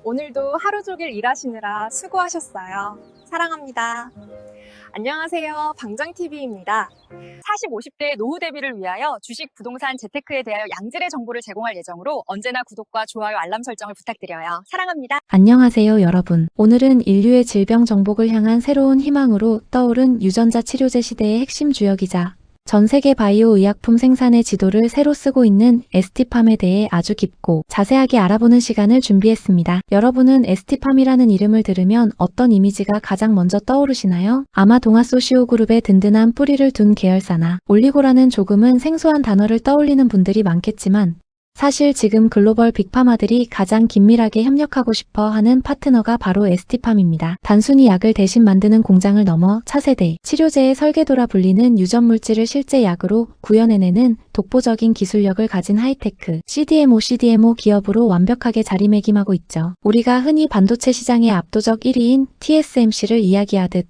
오늘도 하루 종일 일하시느라 수고하셨어요. 사랑합니다. 안녕하세요. 방정TV입니다. 40, 50대 노후 대비를 위하여 주식, 부동산, 재테크에 대하여 양질의 정보를 제공할 예정으로 언제나 구독과 좋아요, 알람 설정을 부탁드려요. 사랑합니다. 안녕하세요, 여러분. 오늘은 인류의 질병 정복을 향한 새로운 희망으로 떠오른 유전자 치료제 시대의 핵심 주역이자 전 세계 바이오 의약품 생산의 지도를 새로 쓰고 있는 에스티팜에 대해 아주 깊고 자세하게 알아보는 시간을 준비했습니다. 여러분은 에스티팜이라는 이름을 들으면 어떤 이미지가 가장 먼저 떠오르시나요? 아마 동아소시오 그룹의 든든한 뿌리를 둔 계열사나 올리고라는 조금은 생소한 단어를 떠올리는 분들이 많겠지만 사실 지금 글로벌 빅파마들이 가장 긴밀하게 협력하고 싶어 하는 파트너가 바로 에스티팜입니다. 단순히 약을 대신 만드는 공장을 넘어 차세대 치료제의 설계도라 불리는 유전 물질을 실제 약으로 구현해내는 독보적인 기술력을 가진 하이테크 CDMO 기업으로 완벽하게 자리매김하고 있죠. 우리가 흔히 반도체 시장의 압도적 1위인 TSMC를 이야기하듯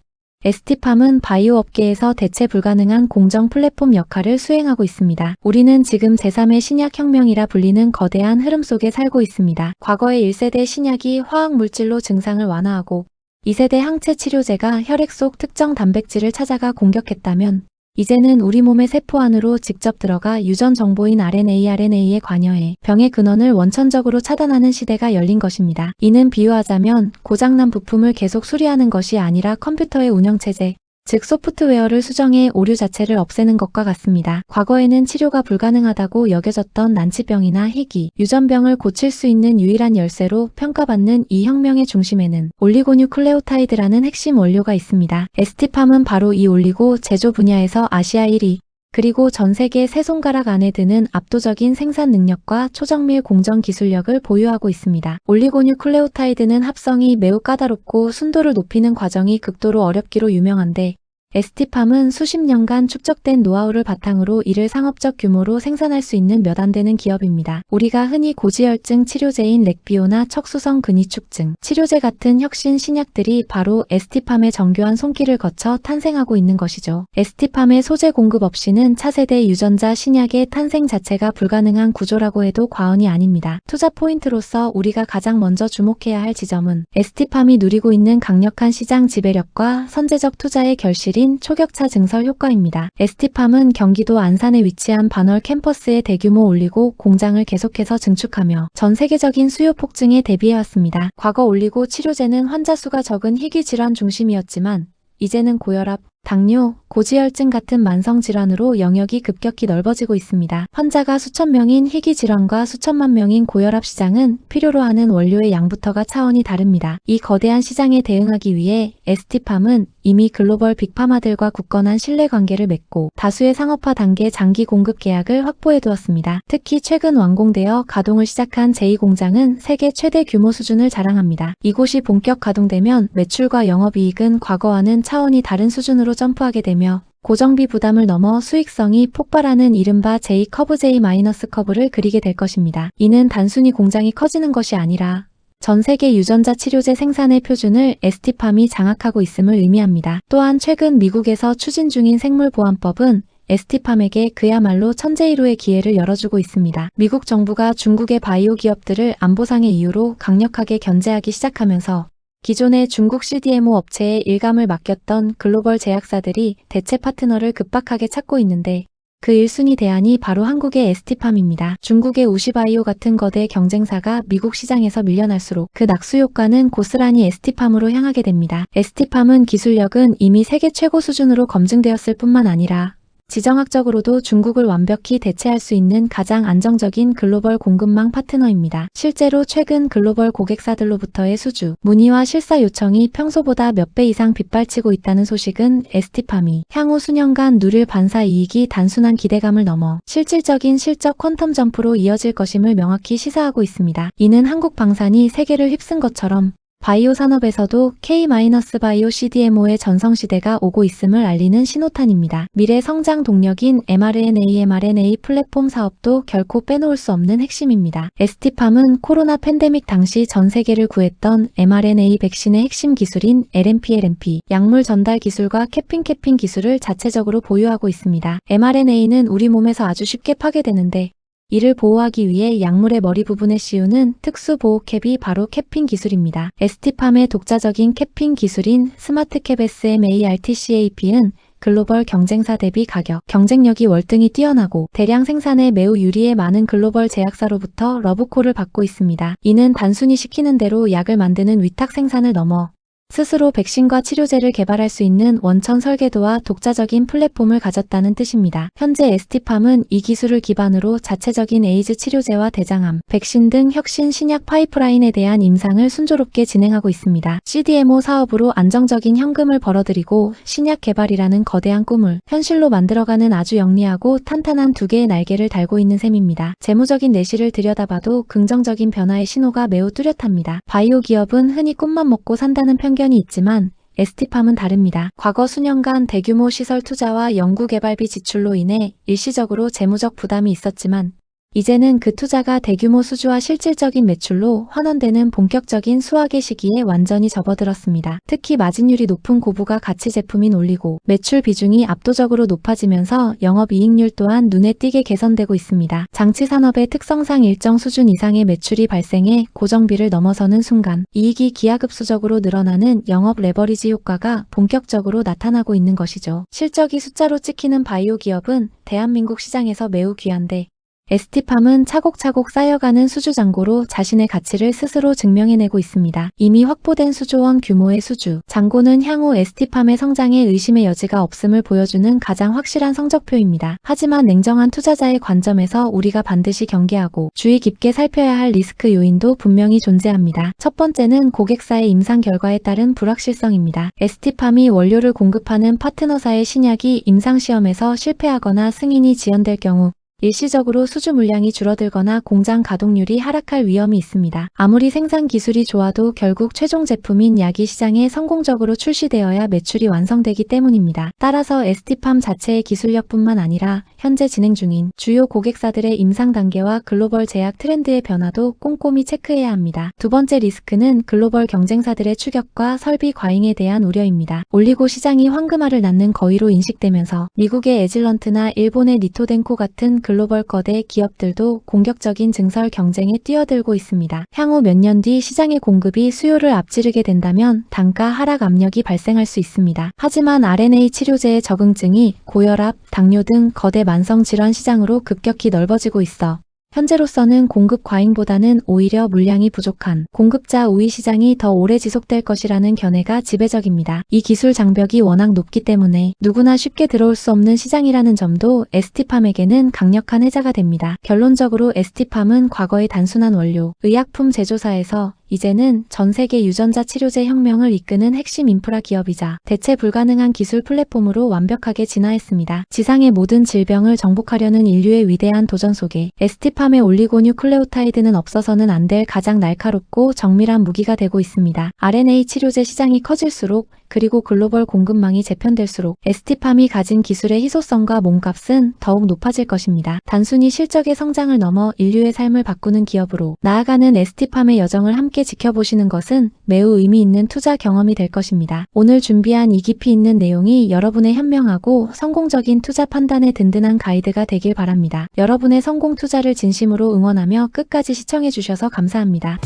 에스티팜은 바이오 업계에서 대체 불가능한 공정 플랫폼 역할을 수행하고 있습니다. 우리는 지금 제3의 신약 혁명이라 불리는 거대한 흐름 속에 살고 있습니다. 과거의 1세대 신약이 화학 물질로 증상을 완화하고 2세대 항체 치료제가 혈액 속 특정 단백질을 찾아가 공격했다면 이제는 우리 몸의 세포 안으로 직접 들어가 유전 정보인 RNA에 관여해 병의 근원을 원천적으로 차단하는 시대가 열린 것입니다. 이는 비유하자면 고장난 부품을 계속 수리하는 것이 아니라 컴퓨터의 운영체제, 즉 소프트웨어를 수정해 오류 자체를 없애는 것과 같습니다. 과거에는 치료가 불가능하다고 여겨졌던 난치병이나 희귀, 유전병을 고칠 수 있는 유일한 열쇠로 평가받는 이 혁명의 중심에는 올리고뉴클레오타이드라는 핵심 원료가 있습니다. 에스티팜은 바로 이 올리고 제조 분야에서 아시아 1위, 그리고 전 세계 세 손가락 안에 드는 압도적인 생산 능력과 초정밀 공정 기술력을 보유하고 있습니다. 올리고뉴클레오타이드는 합성이 매우 까다롭고 순도를 높이는 과정이 극도로 어렵기로 유명한데 에스티팜은 수십 년간 축적된 노하우를 바탕으로 이를 상업적 규모로 생산할 수 있는 몇 안 되는 기업입니다. 우리가 흔히 고지혈증 치료제인 렉비오나 척수성 근위축증 치료제 같은 혁신 신약들이 바로 에스티팜의 정교한 손길을 거쳐 탄생하고 있는 것이죠. 에스티팜의 소재 공급 없이는 차세대 유전자 신약의 탄생 자체가 불가능한 구조라고 해도 과언이 아닙니다. 투자 포인트로서 우리가 가장 먼저 주목해야 할 지점은 에스티팜이 누리고 있는 강력한 시장 지배력과 선제적 투자의 결실이 초격차 증설 효과입니다. 에스티팜은 경기도 안산에 위치한 반월 캠퍼스에 대규모 올리고 공장을 계속해서 증축하며 전 세계적인 수요 폭증에 대비해왔습니다. 과거 올리고 치료제는 환자 수가 적은 희귀 질환 중심이었지만 이제는 고혈압, 당뇨, 고지혈증 같은 만성질환으로 영역이 급격히 넓어지고 있습니다. 환자가 수천 명인 희귀 질환과 수천만 명인 고혈압 시장은 필요로 하는 원료의 양부터가 차원이 다릅니다. 이 거대한 시장에 대응하기 위해 에스티팜은 이미 글로벌 빅파마들과 굳건한 신뢰관계를 맺고 다수의 상업화 단계 장기 공급 계약을 확보해두었습니다. 특히 최근 완공되어 가동을 시작한 제2공장은 세계 최대 규모 수준을 자랑합니다. 이곳이 본격 가동되면 매출과 영업이익은 과거와는 차원이 다른 수준으로 점프하게 되며 고정비 부담을 넘어 수익성이 폭발하는 이른바 J-커브 J-커브를 그리게 될 것입니다. 이는 단순히 공장이 커지는 것이 아니라 전 세계 유전자 치료제 생산의 표준을 에스티팜이 장악하고 있음을 의미합니다. 또한 최근 미국에서 추진 중인 생물보안법은 에스티팜에게 그야말로 천재일호의 기회를 열어주고 있습니다. 미국 정부가 중국의 바이오 기업들을 안보상의 이유로 강력하게 견제하기 시작하면서 기존의 중국 CDMO 업체에 일감을 맡겼던 글로벌 제약사들이 대체 파트너를 급박하게 찾고 있는데 그 1순위 대안이 바로 한국의 에스티팜입니다. 중국의 우시바이오 같은 거대 경쟁사가 미국 시장에서 밀려날수록 그 낙수 효과는 고스란히 에스티팜으로 향하게 됩니다. 에스티팜은 기술력은 이미 세계 최고 수준으로 검증되었을 뿐만 아니라 지정학적으로도 중국을 완벽히 대체할 수 있는 가장 안정적인 글로벌 공급망 파트너입니다. 실제로 최근 글로벌 고객사들로부터의 수주, 문의와 실사 요청이 평소보다 몇 배 이상 빗발치고 있다는 소식은 에스티팜이 향후 수년간 누릴 반사 이익이 단순한 기대감을 넘어 실질적인 실적 퀀텀 점프로 이어질 것임을 명확히 시사하고 있습니다. 이는 한국 방산이 세계를 휩쓴 것처럼 바이오 산업에서도 K-바이오 CDMO의 전성시대가 오고 있음을 알리는 신호탄입니다. 미래 성장 동력인 mRNA 플랫폼 사업도 결코 빼놓을 수 없는 핵심입니다. 에스티팜은 코로나 팬데믹 당시 전 세계를 구했던 mRNA 백신의 핵심 기술인 LNP, 약물 전달 기술과 캐핑 기술을 자체적으로 보유하고 있습니다. mRNA는 우리 몸에서 아주 쉽게 파괴되는데 이를 보호하기 위해 약물의 머리 부분에 씌우는 특수 보호캡이 바로 캡핑 기술입니다. ST팜의 독자적인 캡핑 기술인 스마트캡 SMARTCAP은 글로벌 경쟁사 대비 가격, 경쟁력이 월등히 뛰어나고 대량 생산에 매우 유리해 많은 글로벌 제약사로부터 러브콜을 받고 있습니다. 이는 단순히 시키는 대로 약을 만드는 위탁 생산을 넘어 스스로 백신과 치료제를 개발할 수 있는 원천 설계도와 독자적인 플랫폼을 가졌다는 뜻입니다. 현재 ST팜은 이 기술을 기반으로 자체적인 에이즈 치료제와 대장암, 백신 등 혁신 신약 파이프라인에 대한 임상을 순조롭게 진행하고 있습니다. CDMO 사업으로 안정적인 현금을 벌어들이고 신약 개발이라는 거대한 꿈을 현실로 만들어가는 아주 영리하고 탄탄한 두 개의 날개를 달고 있는 셈입니다. 재무적인 내실을 들여다봐도 긍정적인 변화의 신호가 매우 뚜렷합니다. 바이오 기업은 흔히 꿈만 먹고 산다는 편견이 있지만 ST팜은 다릅니다. 과거 수년간 대규모 시설 투자와 연구개발비 지출로 인해 일시적으로 재무적 부담이 있었지만 이제는 그 투자가 대규모 수주와 실질적인 매출로 환원되는 본격적인 수확의 시기에 완전히 접어들었습니다. 특히 마진율이 높은 고부가 가치 제품인 올리고 매출 비중이 압도적으로 높아지면서 영업이익률 또한 눈에 띄게 개선되고 있습니다. 장치 산업의 특성상 일정 수준 이상의 매출이 발생해 고정비를 넘어서는 순간 이익이 기하급수적으로 늘어나는 영업 레버리지 효과가 본격적으로 나타나고 있는 것이죠. 실적이 숫자로 찍히는 바이오 기업은 대한민국 시장에서 매우 귀한데 ST팜은 차곡차곡 쌓여가는 수주 잔고로 자신의 가치를 스스로 증명해내고 있습니다. 이미 확보된 수조원 규모의 수주 잔고는 향후 ST팜의 성장에 의심의 여지가 없음을 보여주는 가장 확실한 성적표입니다. 하지만 냉정한 투자자의 관점에서 우리가 반드시 경계하고 주의 깊게 살펴야 할 리스크 요인도 분명히 존재합니다. 첫 번째는 고객사의 임상 결과에 따른 불확실성입니다. ST팜이 원료를 공급하는 파트너사의 신약이 임상시험에서 실패하거나 승인이 지연될 경우 일시적으로 수주 물량이 줄어들거나 공장 가동률이 하락할 위험이 있습니다. 아무리 생산 기술이 좋아도 결국 최종 제품인 약이 시장에 성공적으로 출시되어야 매출이 완성되기 때문입니다. 따라서 ST팜 자체의 기술력뿐만 아니라 현재 진행 중인 주요 고객사들의 임상 단계와 글로벌 제약 트렌드의 변화도 꼼꼼히 체크해야 합니다. 두 번째 리스크는 글로벌 경쟁사들의 추격과 설비 과잉에 대한 우려입니다. 올리고 시장이 황금알을 낳는 거위로 인식되면서 미국의 에질런트나 일본의 니토덴코 같은 글로벌 거대 기업들도 공격적인 증설 경쟁에 뛰어들고 있습니다. 향후 몇 년 뒤 시장의 공급이 수요를 앞지르게 된다면 단가 하락 압력이 발생할 수 있습니다. 하지만 RNA 치료제의 적응증이 고혈압, 당뇨 등 거대 만성 질환 시장으로 급격히 넓어지고 있어 현재로서는 공급 과잉보다는 오히려 물량이 부족한 공급자 우위 시장이 더 오래 지속될 것이라는 견해가 지배적입니다. 이 기술 장벽이 워낙 높기 때문에 누구나 쉽게 들어올 수 없는 시장이라는 점도 ST팜에게는 강력한 해자가 됩니다. 결론적으로 ST팜은 과거의 단순한 원료, 의약품 제조사에서 이제는 전 세계 유전자 치료제 혁명을 이끄는 핵심 인프라 기업이자 대체 불가능한 기술 플랫폼으로 완벽하게 진화했습니다. 지상의 모든 질병을 정복하려는 인류의 위대한 도전 속에 ST팜의 올리고뉴클레오타이드는 없어서는 안 될 가장 날카롭고 정밀한 무기가 되고 있습니다. RNA 치료제 시장이 커질수록 그리고 글로벌 공급망이 재편될수록 ST팜이 가진 기술의 희소성과 몸값은 더욱 높아질 것입니다. 단순히 실적의 성장을 넘어 인류의 삶을 바꾸는 기업으로 나아가는 ST팜의 여정을 함께 지켜보시는 것은 매우 의미 있는 투자 경험이 될 것입니다. 오늘 준비한 이 깊이 있는 내용이 여러분의 현명하고 성공적인 투자 판단에 든든한 가이드가 되길 바랍니다. 여러분의 성공 투자를 진심으로 응원하며 끝까지 시청해 주셔서 감사합니다.